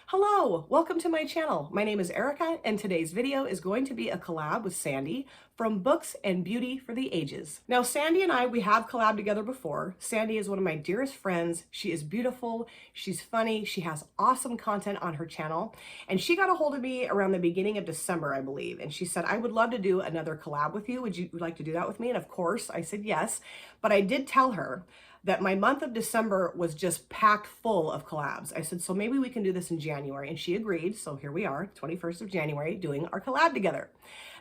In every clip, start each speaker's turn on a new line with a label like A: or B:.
A: Hello, welcome to my channel. My name is Erica, and today's video is going to be a collab with Sandie from Books and Beauty for the Ages. Now, Sandie and we have collabed together before. Sandie is one of my dearest friends. She is beautiful, she's funny, she has awesome content on her channel, and she got a hold of me around the beginning of December, I believe, and she said, I would love to do another collab with you. Would you like to do that with me? And of course, I said yes, but I did tell her that my month of December was just packed full of collabs. I said, so maybe we can do this in January. And she agreed. So here we are, 21st of January, doing our collab together.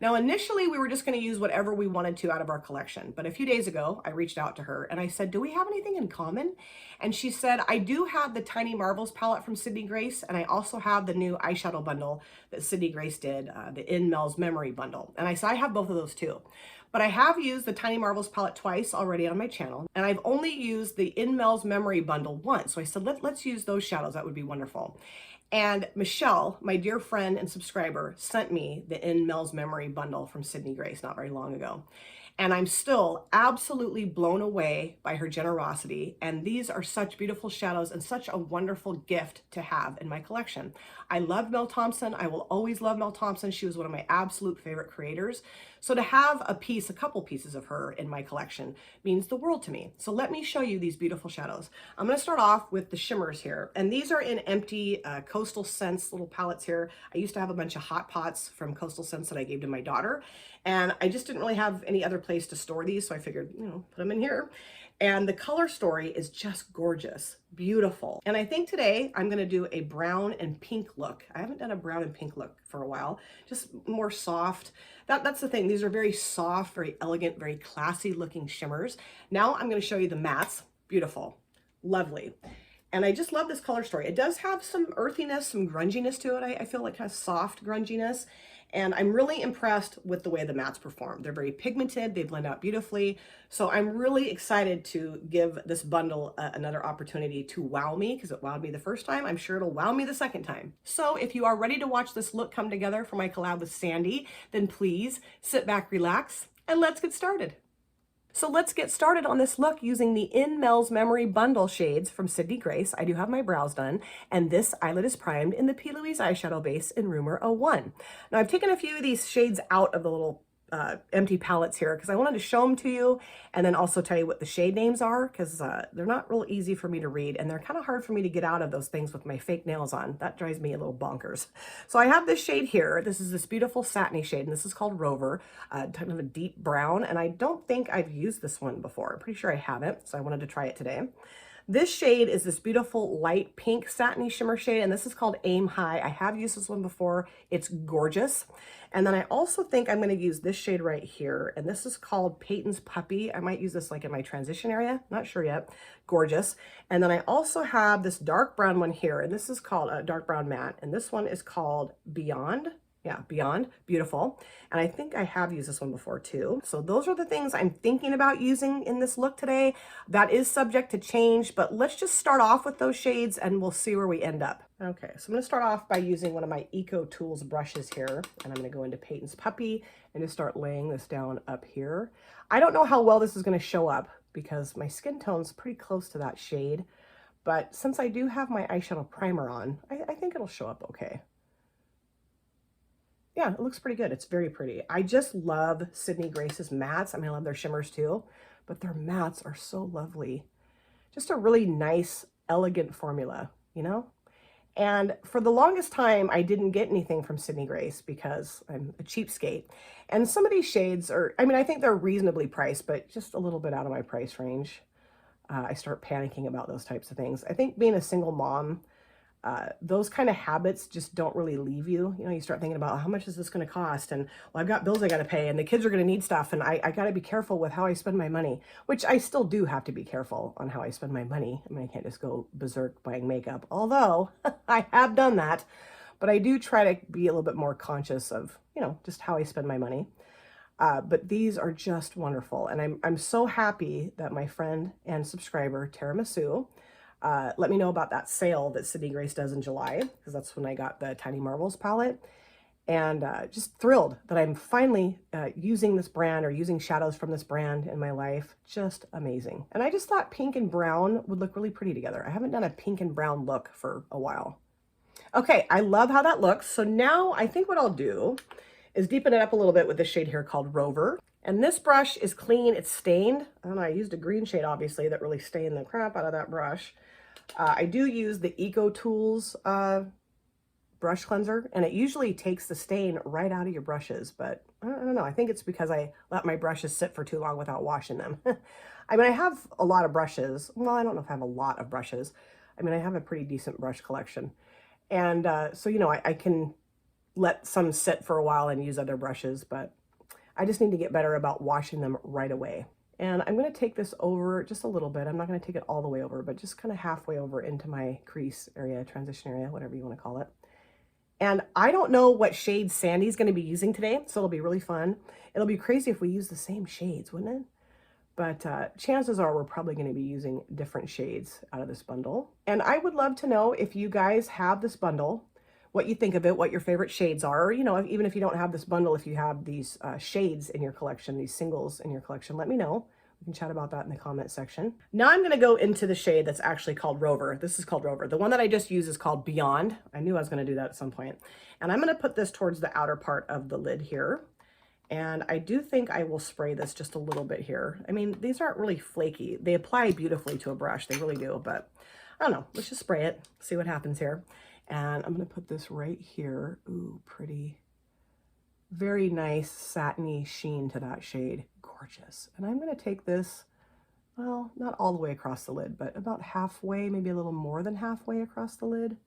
A: Now, initially, we were just going to use whatever we wanted to out of our collection. But a few days ago, I reached out to her and I said, do we have anything in common? And she said, I do have the Tiny Marvels palette from Sydney Grace. And I also have the new eyeshadow bundle that Sydney Grace did, the In Mel's Memory bundle. And I said, I have both of those too. But I have used the Tiny Marvels palette twice already on my channel, and I've only used the In Mel's Memory bundle once. So I said, let's use those shadows. That would be wonderful. And Michelle, my dear friend and subscriber, sent me the In Mel's Memory bundle from Sydney Grace not very long ago. And I'm still absolutely blown away by her generosity. And these are such beautiful shadows and such a wonderful gift to have in my collection. I love Mel Thompson. I will always love Mel Thompson. She was one of my absolute favorite creators. So to have a couple pieces of her in my collection means the world to me. So let me show you these beautiful shadows. I'm going to start off with the shimmers here. And these are in empty Coastal Scents little palettes here. I used to have a bunch of hot pots from Coastal Scents that I gave to my daughter. And I just didn't really have any other place to store these. So I figured, put them in here. And the color story is just gorgeous, beautiful. And I think today I'm gonna do a brown and pink look. I haven't done a brown and pink look for a while, just more soft. That's the thing. These are very soft, very elegant, very classy looking shimmers. Now I'm gonna show you the mattes. Beautiful, lovely. And I just love this color story. It does have some earthiness, some grunginess to it. I feel like it has soft grunginess. And I'm really impressed with the way the mattes perform. They're very pigmented, they blend out beautifully. So I'm really excited to give this bundle another opportunity to wow me, because it wowed me the first time. I'm sure it'll wow me the second time. So if you are ready to watch this look come together for my collab with Sandie, then please sit back, relax, and let's get started. So let's get started on this look using the In Mel's Memory bundle shades from Sydney Grace. I do have my brows done, and this eyelid is primed in the P. Louise eyeshadow base in Rumor 01. Now I've taken a few of these shades out of the little empty palettes here because I wanted to show them to you and then also tell you what the shade names are, because they're not real easy for me to read and they're kind of hard for me to get out of those things with my fake nails on. That drives me a little bonkers. So I have this shade here. This is this beautiful satiny shade, and this is called Rover, kind of a deep brown, and I don't think I've used this one before. I'm pretty sure I haven't, so I wanted to try it today. This shade is this beautiful light pink satiny shimmer shade, and this is called Aim High. I have used this one before. It's gorgeous. And then I also think I'm going to use this shade right here, and this is called Peyton's Puppy. I might use this like in my transition area. Not sure yet. Gorgeous. And then I also have this dark brown one here, and this is called a dark brown matte, and this one is called Beyond. Yeah, Beyond, beautiful. And I think I have used this one before too. So those are the things I'm thinking about using in this look today. That is subject to change, but let's just start off with those shades and we'll see where we end up. Okay, so I'm gonna start off by using one of my Eco Tools brushes here, and I'm gonna go into Peyton's Puppy and just start laying this down up here. I don't know how well this is gonna show up because my skin tone's pretty close to that shade, but since I do have my eyeshadow primer on, I think it'll show up okay. Yeah, it looks pretty good. It's very pretty. I just love Sydney Grace's mattes. I mean, I love their shimmers too, but their mattes are so lovely. Just a really nice, elegant formula, And for the longest time, I didn't get anything from Sydney Grace because I'm a cheapskate. And some of these shades are, I think they're reasonably priced, but just a little bit out of my price range. I start panicking about those types of things. I think being a single mom, those kind of habits just don't really leave you. You start thinking about how much is this going to cost? And well, I've got bills I got to pay and the kids are going to need stuff. And I got to be careful with how I spend my money, which I still do have to be careful on how I spend my money. I can't just go berserk buying makeup, although I have done that, but I do try to be a little bit more conscious of, just how I spend my money. But these are just wonderful. And I'm so happy that my friend and subscriber, Tiramisu, let me know about that sale that Sydney Grace does in July, because that's when I got the Tiny Marvels palette. And just thrilled that I'm finally using this brand or using shadows from this brand in my life. Just amazing. And I just thought pink and brown would look really pretty together. I haven't done a pink and brown look for a while. Okay, I love how that looks. So now I think what I'll do is deepen it up a little bit with this shade here called Rover. And this brush is clean, it's stained. I don't know, I used a green shade, obviously, that really stained the crap out of that brush. I do use the Eco Tools brush cleanser, and it usually takes the stain right out of your brushes, but I don't know. I think it's because I let my brushes sit for too long without washing them. I mean, I have a lot of brushes. Well, I don't know if I have a lot of brushes. I mean, I have a pretty decent brush collection. And so, you know, I can let some sit for a while and use other brushes, but I just need to get better about washing them right away. And I'm going to take this over just a little bit. I'm not going to take it all the way over, but just kind of halfway over into my crease area, transition area, whatever you want to call it. And I don't know what shade Sandie's going to be using today, so it'll be really fun. It'll be crazy if we use the same shades, wouldn't it? But chances are we're probably going to be using different shades out of this bundle. And I would love to know if you guys have this bundle, what you think of it, what your favorite shades are, or, you know, even if you don't have this bundle, if you have these shades in your collection, these singles in your collection, let me know. We can chat about that in the comment section. Now I'm going to go into the shade that's actually called Rover. This is called Rover. The one that I just used is called Beyond. I knew I was going to do that at some point. And I'm going to put this towards the outer part of the lid here. And I do think I will spray this just a little bit here. I mean, these aren't really flaky. They apply beautifully to a brush. They really do. But I don't know. Let's just spray it. See what happens here. And I'm going to put this right here. Ooh, pretty. Very nice satiny sheen to that shade. Gorgeous. And I'm going to take this, well, not all the way across the lid, but about halfway, maybe a little more than halfway across the lid.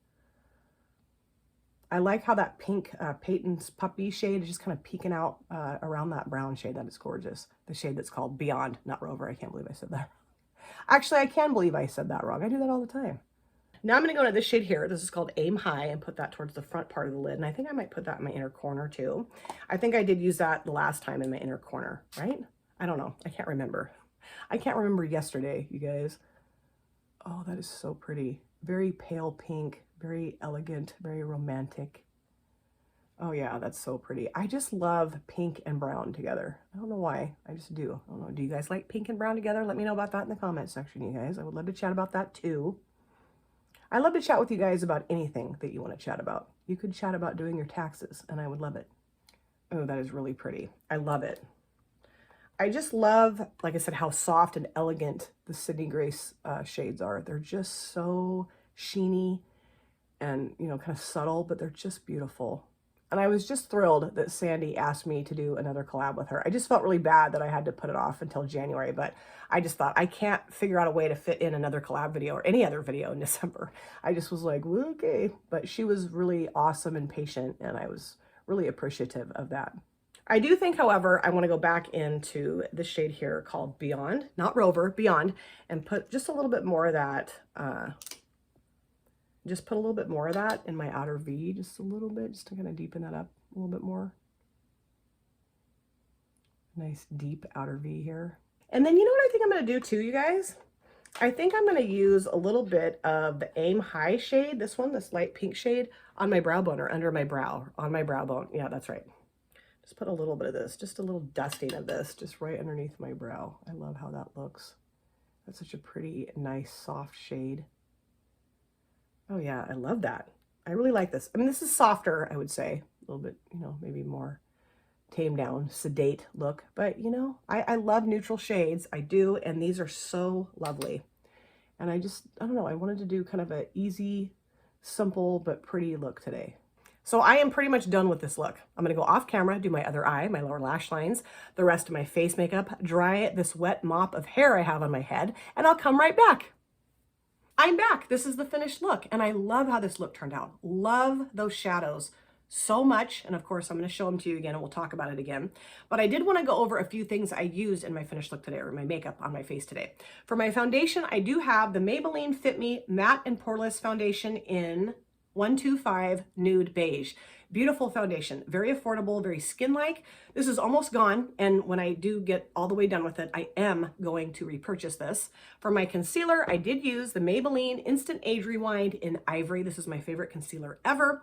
A: I like how that pink Peyton's Puppy shade is just kind of peeking out around that brown shade. That is gorgeous. The shade that's called Beyond, not Rover. I can't believe I said that. Actually, I can believe I said that wrong. I do that all the time. Now I'm going to go into this shade here. This is called Aim High, and put that towards the front part of the lid. And I think I might put that in my inner corner too. I think I did use that the last time in my inner corner, right? I don't know. I can't remember. I can't remember yesterday, you guys. Oh, that is so pretty. Very pale pink, very elegant, very romantic. Oh yeah, that's so pretty. I just love pink and brown together. I don't know why. I just do. I don't know. Do you guys like pink and brown together? Let me know about that in the comment section, you guys. I would love to chat about that too. I love to chat with you guys about anything that you want to chat about. You could chat about doing your taxes, and I would love it. Oh, that is really pretty. I love it. I just love, like I said, how soft and elegant the Sydney Grace shades are. They're just so sheeny and, you know, kind of subtle, but they're just beautiful. And I was just thrilled that Sandie asked me to do another collab with her. I just felt really bad that I had to put it off until January, but I just thought I can't figure out a way to fit in another collab video or any other video in December. I just was like, well, okay. But she was really awesome and patient, and I was really appreciative of that. I do think, however, I want to go back into this shade here called Beyond, not Rover, Beyond, and put just a little bit more of that, just put a little bit more of that in my outer V, just a little bit, just to kind of deepen that up a little bit more. Nice deep outer V here. And then you know what I think I'm going to do too, you guys? I think I'm going to use a little bit of the Aim High shade, this one, this light pink shade, on my brow bone or under my brow, on my brow bone. Yeah, that's right. Just put a little bit of this, just a little dusting of this, just right underneath my brow. I love how that looks. That's such a pretty, nice, soft shade. Oh yeah, I love that. I really like this. I mean, this is softer, I would say. A little bit, you know, maybe more tamed down, sedate look. But, you know, I love neutral shades. I do, and these are so lovely. And I don't know, I wanted to do kind of an easy, simple, but pretty look today. So I am pretty much done with this look. I'm going to go off camera, do my other eye, my lower lash lines, the rest of my face makeup, dry this wet mop of hair I have on my head, and I'll come right back. I'm back. This is the finished look, and I love how this look turned out. Love those shadows so much, and of course I'm going to show them to you again, and we'll talk about it again. But I did want to go over a few things I used in my finished look today, or my makeup on my face today. For my foundation, I do have the Maybelline Fit Me Matte and Poreless Foundation in 125 Nude Beige. Beautiful foundation, very affordable, very skin-like. This is almost gone, and when I do get all the way done with it, I am going to repurchase this. For my concealer, I did use the Maybelline Instant Age Rewind in Ivory. This is my favorite concealer ever.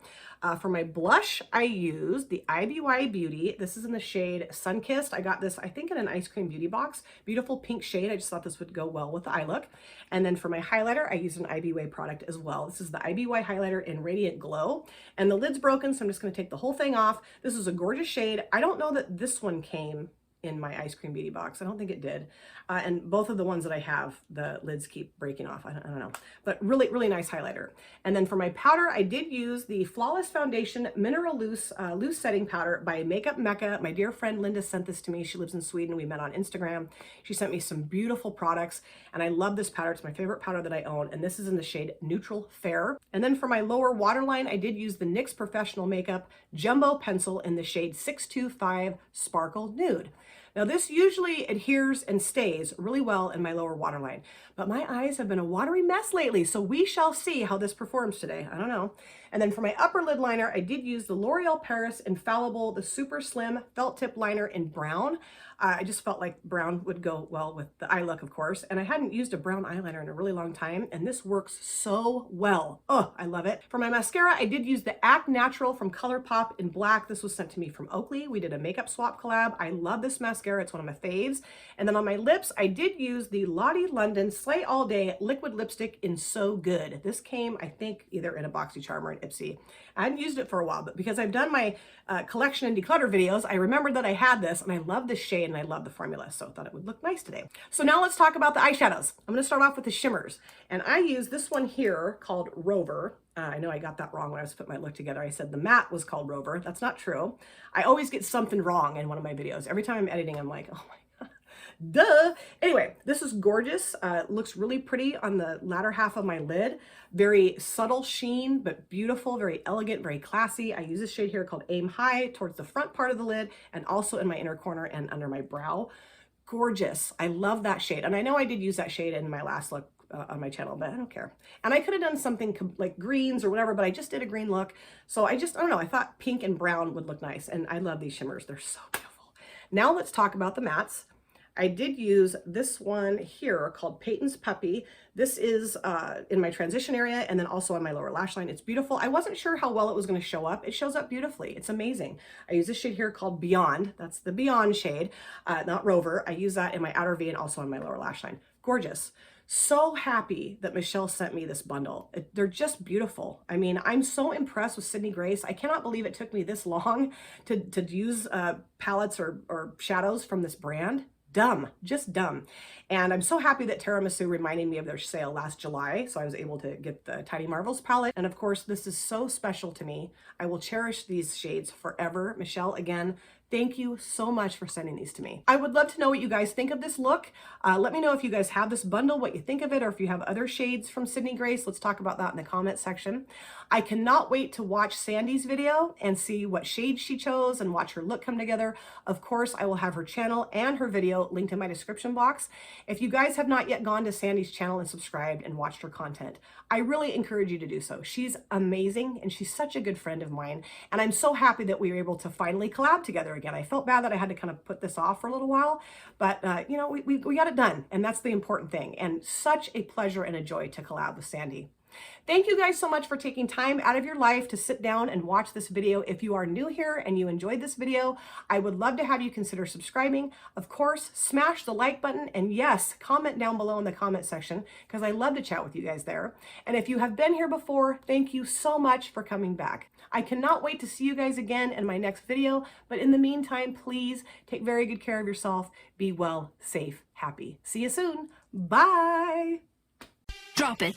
A: For my blush, I used the IBY Beauty. This is in the shade Sunkissed. I got this, I think, in an ice cream beauty box. Beautiful pink shade. I just thought this would go well with the eye look. And then for my highlighter, I used an IBY product as well. This is the IBY highlighter in Radiant Glow. And the lid's broken, so I'm just going to take the whole thing off. This is a gorgeous shade. I don't know that this one came in my ice cream beauty box. I don't think it did. And both of the ones that I have, the lids keep breaking off. I don't know. But really, really nice highlighter. And then for my powder, I did use the Flawless Foundation Mineral Loose Setting Powder by Makeup Mecca. My dear friend Linda sent this to me. She lives in Sweden. We met on Instagram. She sent me some beautiful products, and I love this powder. It's my favorite powder that I own, and this is in the shade Neutral Fair. And then for my lower waterline, I did use the NYX Professional Makeup Jumbo Pencil in the shade 625 Sparkle Nude. Now this usually adheres and stays really well in my lower waterline, but my eyes have been a watery mess lately, so we shall see how this performs today. I don't know. And then for my upper lid liner, I did use the L'Oreal Paris Infallible, the Super Slim Felt Tip Liner in brown. I just felt like brown would go well with the eye look, of course, and I hadn't used a brown eyeliner in a really long time, and this works so well. Oh, I love it. For my mascara, I did use the Act Natural from ColourPop in black. This was sent to me from Oakley. We did a makeup swap collab. I love this mascara. It's one of my faves. And then on my lips, I did use the Lottie London Slay All Day Liquid Lipstick in So Good. This came, I think, either in a BoxyCharm or an Ipsy. I hadn't used it for a while, but because I've done my collection and declutter videos, I remembered that I had this, and I love this shade, and I love the formula, so I thought it would look nice today. So now let's talk about the eyeshadows. I'm going to start off with the shimmers, and I use this one here called Rover. I know I got that wrong when I was putting my look together. I said the matte was called Rover. That's not true. I always get something wrong in one of my videos. Every time I'm editing, I'm like, oh my duh. Anyway, this is gorgeous. Looks really pretty on the latter half of my lid. Very subtle sheen, but beautiful, very elegant, very classy. I use this shade here called Aim High towards the front part of the lid and also in my inner corner and under my brow. Gorgeous. I love that shade. And I know I did use that shade in my last look on my channel, but I don't care. And I could have done something like greens or whatever, but I just did a green look. So I don't know, I thought pink and brown would look nice. And I love these shimmers. They're so beautiful. Now let's talk about the mattes. I did use this one here called Peyton's Puppy. This is in my transition area and then also on my lower lash line. It's beautiful. I wasn't sure how well it was going to show up. It shows up beautifully. It's amazing. I use this shade here called Beyond. That's the Beyond shade, not Rover. I use that in my outer V and also on my lower lash line. Gorgeous. So happy that Michelle sent me this bundle. They're just beautiful. I mean, I'm so impressed with Sydney Grace. I cannot believe it took me this long to use palettes or shadows from this brand. Dumb, just dumb. And I'm so happy that Tiramisu reminded me of their sale last July, so I was able to get the Tiny Marvels palette. And of course, this is so special to me. I will cherish these shades forever. Michelle, again, thank you so much for sending these to me. I would love to know what you guys think of this look. Let me know if you guys have this bundle, what you think of it, or if you have other shades from Sydney Grace. Let's talk about that in the comment section. I cannot wait to watch Sandie's video and see what shade she chose and watch her look come together. Of course, I will have her channel and her video linked in my description box. If you guys have not yet gone to Sandie's channel and subscribed and watched her content, I really encourage you to do so. She's amazing and she's such a good friend of mine. And I'm so happy that we were able to finally collab together again. I felt bad that I had to kind of put this off for a little while, but you know, we got it done, and that's the important thing. And such a pleasure and a joy to collab with Sandie. Thank you guys so much for taking time out of your life to sit down and watch this video. If you are new here and you enjoyed this video, I would love to have you consider subscribing. Of course, smash the like button, and yes, comment down below in the comment section because I love to chat with you guys there. And if you have been here before, thank you so much for coming back. I cannot wait to see you guys again in my next video, but in the meantime, please take very good care of yourself. Be well, safe, happy. See you soon. Bye.
B: Drop it.